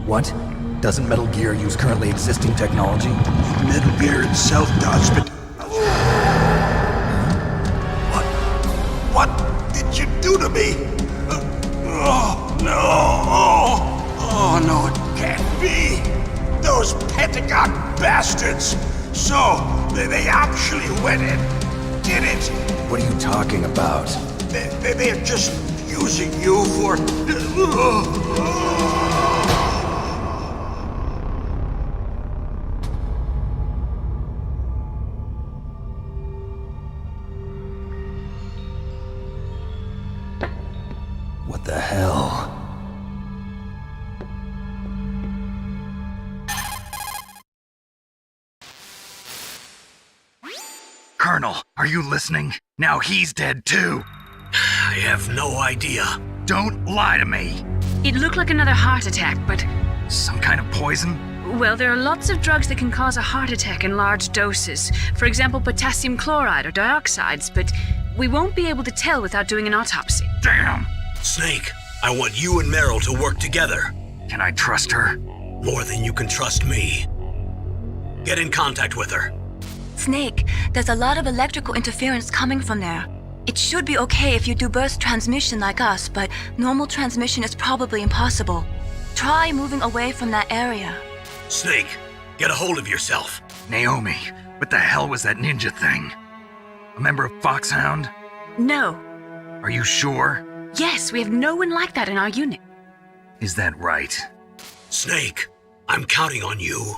What? Doesn't Metal Gear use currently existing technology? Metal Gear itself does, but... What did you do to me? Oh, no. Oh, no, it can't be. Those Pentagon bastards. So, they actually went and did it. What are you talking about? They're just using you for... What the hell? Colonel, are you listening? Now he's dead too. I have no idea. Don't lie to me. It looked like another heart attack, but... Some kind of poison? Well, there are lots of drugs that can cause a heart attack in large doses. For example, potassium chloride or dioxides, but we won't be able to tell without doing an autopsy. Damn! Snake, I want you and Meryl to work together. Can I trust her? More than you can trust me. Get in contact with her. Snake, there's a lot of electrical interference coming from there. It should be okay if you do burst transmission like us, but normal transmission is probably impossible. Try moving away from that area. Snake, get a hold of yourself. Naomi, what the hell was that ninja thing? A member of Foxhound? No. Are you sure? Yes, we have no one like that in our unit. Is that right? Snake, I'm counting on you.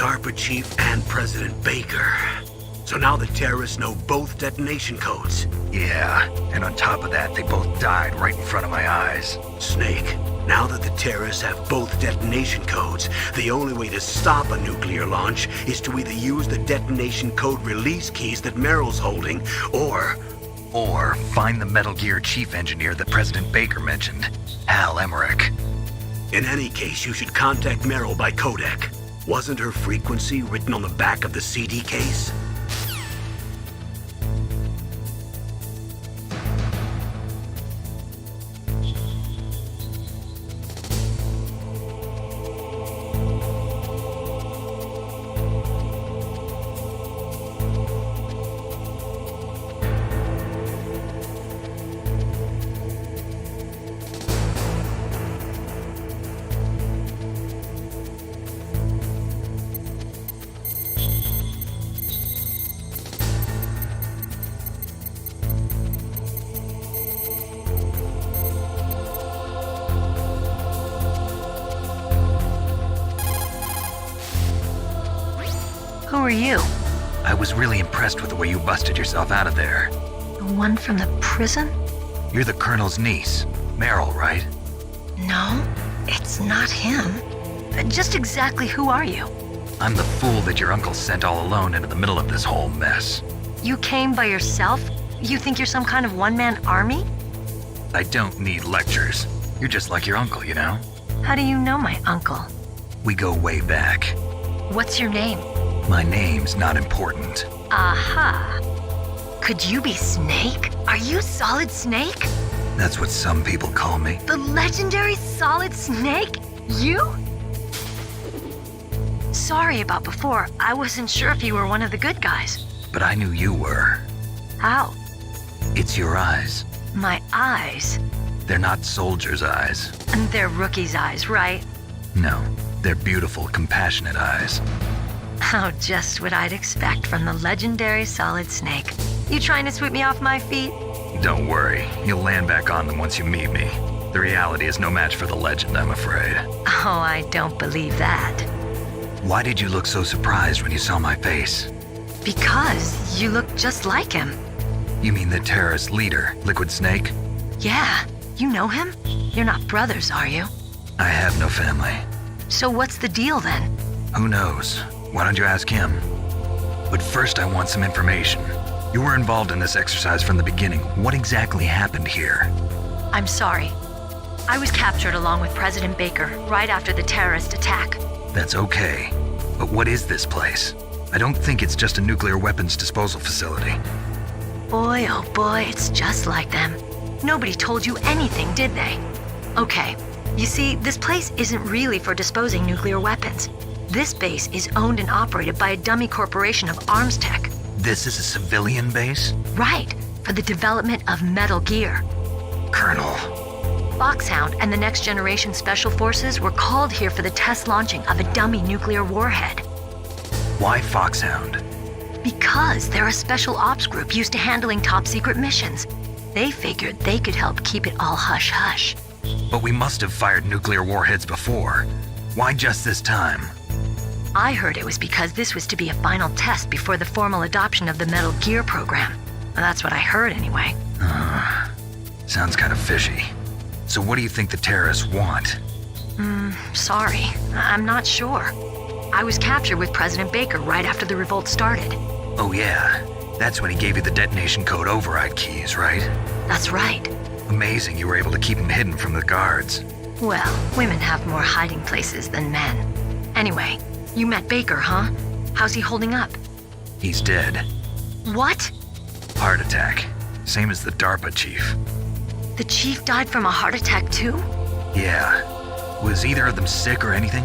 DARPA chief and President Baker. So now the terrorists know both detonation codes. Yeah, and on top of that, they both died right in front of my eyes. Snake, now that the terrorists have both detonation codes, the only way to stop a nuclear launch is to either use the detonation code release keys that Meryl's holding, or find the Metal Gear chief engineer that President Baker mentioned, Hal Emmerich. In any case, you should contact Meryl by codec. Wasn't her frequency written on the back of the CD case? Who are you? I was really impressed with the way you busted yourself out of there. The one from the prison? You're the Colonel's niece, Meryl, right? No, it's not him. Just exactly who are you? I'm the fool that your uncle sent all alone into the middle of this whole mess. You came by yourself? You think you're some kind of one-man army? I don't need lectures. You're just like your uncle, you know? How do you know my uncle? We go way back. What's your name? My name's not important. Aha. Could you be Snake? Are you Solid Snake? That's what some people call me. The legendary Solid Snake? You? Sorry about before. I wasn't sure if you were one of the good guys. But I knew you were. How? It's your eyes. My eyes? They're not soldiers' eyes. And they're rookies' eyes, right? No, they're beautiful, compassionate eyes. Oh, just what I'd expect from the legendary Solid Snake. You trying to sweep me off my feet? Don't worry, you'll land back on them once you meet me. The reality is no match for the legend, I'm afraid. Oh, I don't believe that. Why did you look so surprised when you saw my face? Because you look just like him. You mean the terrorist leader, Liquid Snake? Yeah, you know him? You're not brothers, are you? I have no family. So what's the deal then? Who knows? Why don't you ask him? But first I want some information. You were involved in this exercise from the beginning. What exactly happened here? I'm sorry. I was captured along with President Baker right after the terrorist attack. That's okay. But what is this place? I don't think it's just a nuclear weapons disposal facility. Boy, oh boy, it's just like them. Nobody told you anything, did they? Okay, you see, this place isn't really for disposing nuclear weapons. This base is owned and operated by a dummy corporation of arms tech. This is a civilian base? Right, for the development of Metal Gear. Colonel. Foxhound and the Next Generation Special Forces were called here for the test launching of a dummy nuclear warhead. Why Foxhound? Because they're a special ops group used to handling top-secret missions. They figured they could help keep it all hush-hush. But we must have fired nuclear warheads before. Why just this time? I heard it was because this was to be a final test before the formal adoption of the Metal Gear program. Well, that's what I heard anyway. Sounds kind of fishy. So what do you think the terrorists want? Sorry. I'm not sure. I was captured with President Baker right after the revolt started. Oh yeah, that's when he gave you the detonation code override keys, right? That's right. Amazing you were able to keep him hidden from the guards. Well, women have more hiding places than men. Anyway, you met Baker, huh? How's he holding up? He's dead. What? Heart attack. Same as the DARPA chief. The chief died from a heart attack too? Yeah. Was either of them sick or anything?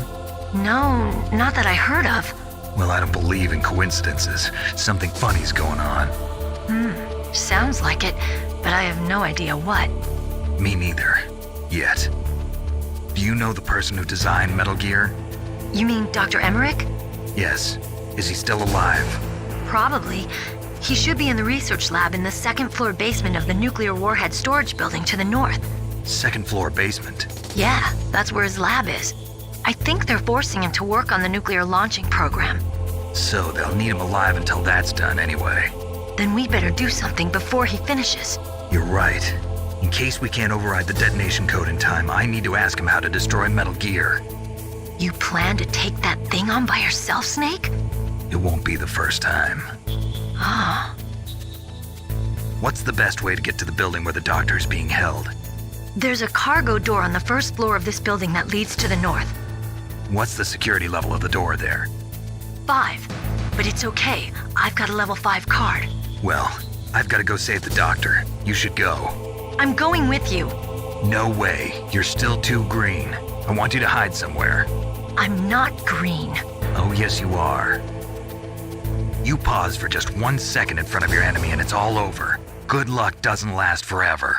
No, not that I heard of. Well, I don't believe in coincidences. Something funny's going on. Sounds like it, but I have no idea what. Me neither. Yet. Do you know the person who designed Metal Gear? You mean Dr. Emmerich? Yes. Is he still alive? Probably. He should be in the research lab in the second-floor basement of the nuclear warhead storage building to the north. Second floor basement? Yeah, that's where his lab is. I think they're forcing him to work on the nuclear launching program. So they'll need him alive until that's done anyway. Then we better do something before he finishes. You're right. In case we can't override the detonation code in time, I need to ask him how to destroy Metal Gear. You plan to take that thing on by yourself, Snake? It won't be the first time. Ah. What's the best way to get to the building where the doctor is being held? There's a cargo door on the first floor of this building that leads to the north. What's the security level of the door there? 5. But it's okay. I've got a level 5 card. Well, I've got to go save the doctor. You should go. I'm going with you. No way. You're still too green. I want you to hide somewhere. I'm not green. Oh, yes, you are. You pause for just 1 second in front of your enemy and it's all over. Good luck doesn't last forever.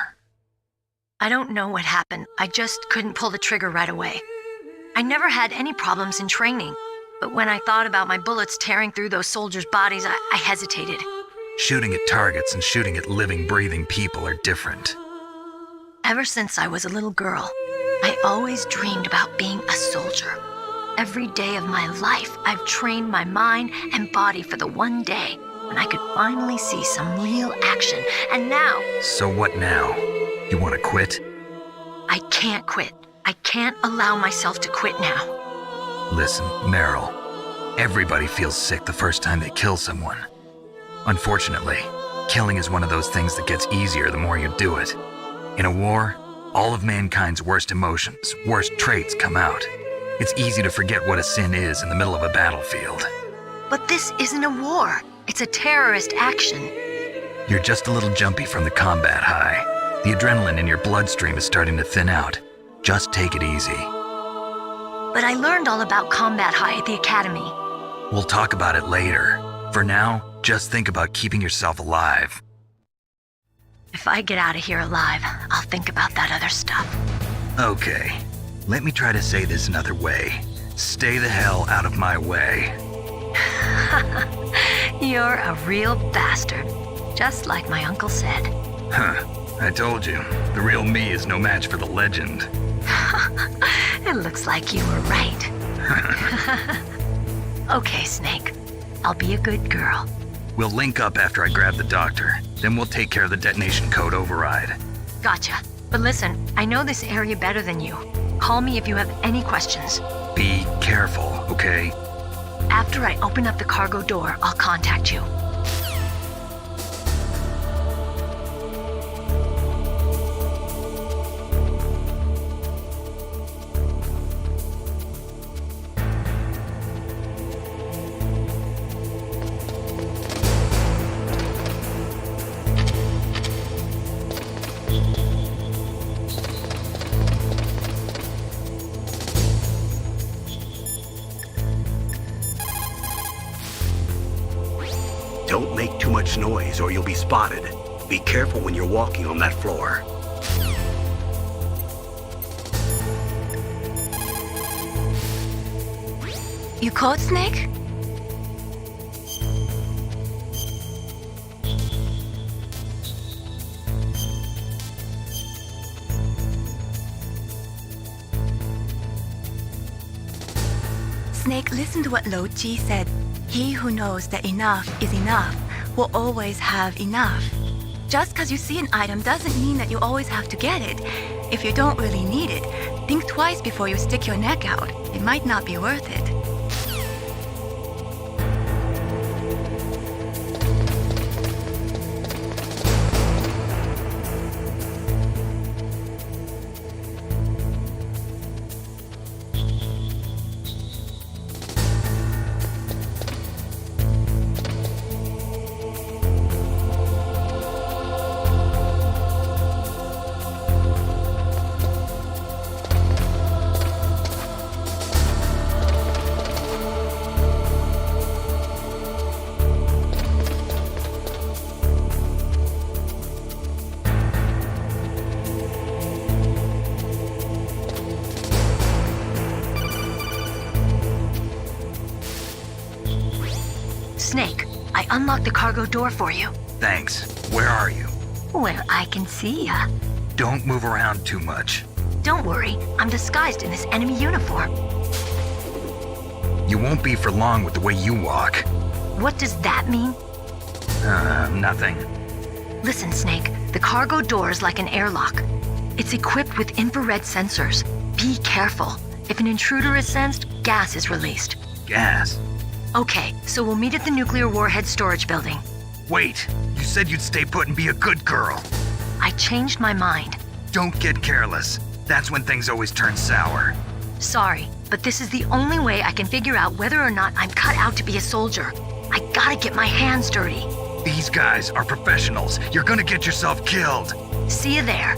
I don't know what happened. I just couldn't pull the trigger right away. I never had any problems in training, but when I thought about my bullets tearing through those soldiers' bodies, I hesitated. Shooting at targets and shooting at living, breathing people are different. Ever since I was a little girl, I always dreamed about being a soldier. Every day of my life, I've trained my mind and body for the one day when I could finally see some real action, and now... So what now? You want to quit? I can't quit. I can't allow myself to quit now. Listen, Meryl, everybody feels sick the first time they kill someone. Unfortunately, killing is one of those things that gets easier the more you do it. In a war, all of mankind's worst emotions, worst traits come out. It's easy to forget what a sin is in the middle of a battlefield. But this isn't a war. It's a terrorist action. You're just a little jumpy from the combat high. The adrenaline in your bloodstream is starting to thin out. Just take it easy. But I learned all about combat high at the academy. We'll talk about it later. For now, just think about keeping yourself alive. If I get out of here alive, I'll think about that other stuff. Okay. Let me try to say this another way. Stay the hell out of my way. You're a real bastard. Just like my uncle said. Huh. I told you, the real me is no match for the legend. It looks like you were right. Okay, Snake. I'll be a good girl. We'll link up after I grab the doctor. Then we'll take care of the detonation code override. Gotcha. But listen, I know this area better than you. Call me if you have any questions. Be careful, okay? After I open up the cargo door, I'll contact you. Don't make too much noise or you'll be spotted. Be careful when you're walking on that floor. You caught Snake? Snake, listen to what Lo Ji said. He who knows that enough is enough will always have enough. Just because you see an item doesn't mean that you always have to get it. If you don't really need it, think twice before you stick your neck out. It might not be worth it. Snake, I unlocked the cargo door for you. Thanks. Where are you? Where I can see ya. Don't move around too much. Don't worry, I'm disguised in this enemy uniform. You won't be for long with the way you walk. What does that mean? Nothing. Listen, Snake, the cargo door is like an airlock. It's equipped with infrared sensors. Be careful. If an intruder is sensed, gas is released. Gas? Okay, so we'll meet at the nuclear warhead storage building. Wait, you said you'd stay put and be a good girl. I changed my mind. Don't get careless. That's when things always turn sour. Sorry, but this is the only way I can figure out whether or not I'm cut out to be a soldier. I gotta get my hands dirty. These guys are professionals. You're gonna get yourself killed. See you there.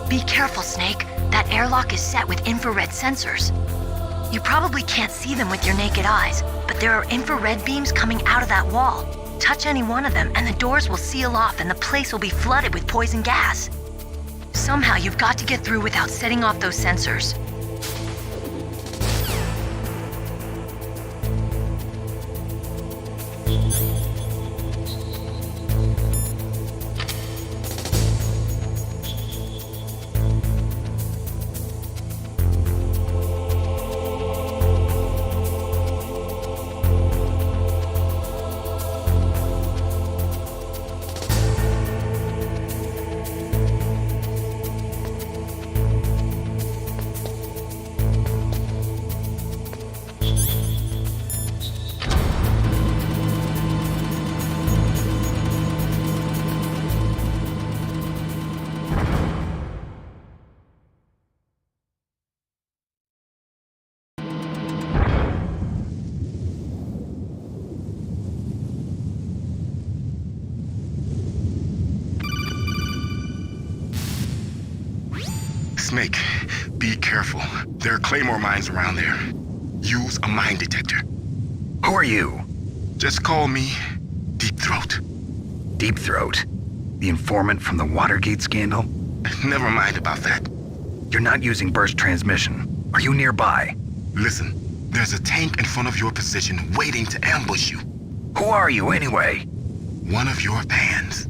Be careful, Snake. That airlock is set with infrared sensors. You probably can't see them with your naked eyes, but there are infrared beams coming out of that wall. Touch any one of them and the doors will seal off and the place will be flooded with poison gas. Somehow you've got to get through without setting off those sensors. Snake, be careful. There are claymore mines around there. Use a mine detector. Who are you? Just call me Deep Throat. Deep Throat? The informant from the Watergate scandal? Never mind about that. You're not using burst transmission. Are you nearby? Listen, there's a tank in front of your position waiting to ambush you. Who are you anyway? One of your fans.